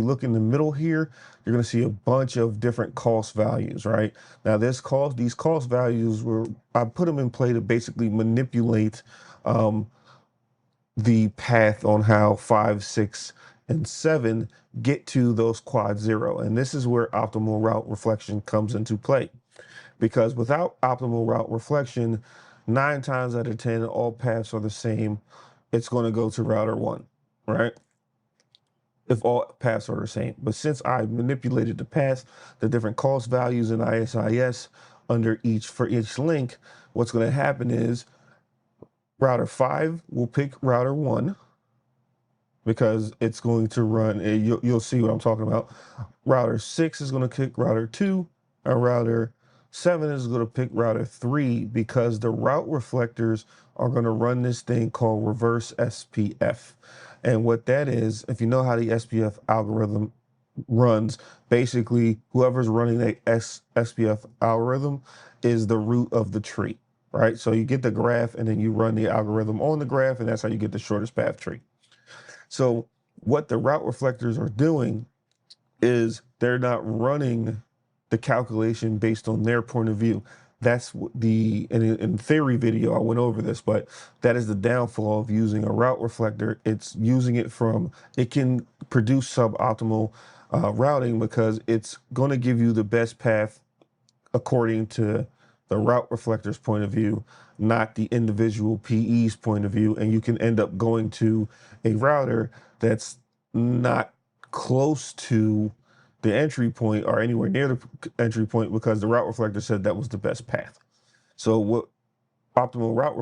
look in the middle here, you're going to see a bunch of different cost values, right? Now, these cost values I put them in play to basically manipulate the path on how 5, 6, and 7 get to those quad 0. And this is where optimal route reflection comes into play. Because without optimal route reflection, 9 times out of 10, all paths are the same. It's going to go to router 1, right? If all paths are the same. But since I manipulated the path, the different cost values in ISIS for each link, what's going to happen is router 5 will pick router 1 because it's going to run, you'll see what I'm talking about. Router 6 is going to pick router 2, and router 7 is going to pick router 3 because the route reflectors are going to run this thing called reverse SPF. And what that is, if you know how the SPF algorithm runs, basically whoever's running the SPF algorithm is the root of the tree, right? So you get the graph and then you run the algorithm on the graph, and that's how you get the shortest path tree. So what the route reflectors are doing is they're not running the calculation based on their point of view. That's in theory video, I went over this, but that is the downfall of using a route reflector. It can produce suboptimal routing because it's going to give you the best path according to the route reflector's point of view, not the individual PE's point of view. And you can end up going to a router that's not close to the entry point or anywhere near the entry point because the route reflector said that was the best path. So what optimal route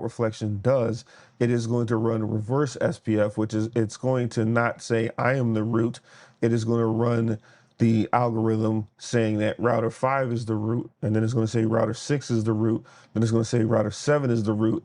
reflection does, it is going to run reverse SPF, which is it's going to not say I am the root. It is going to run the algorithm saying that router 5 is the root, and then it's going to say router 6 is the root, then it's going to say router 7 is the root,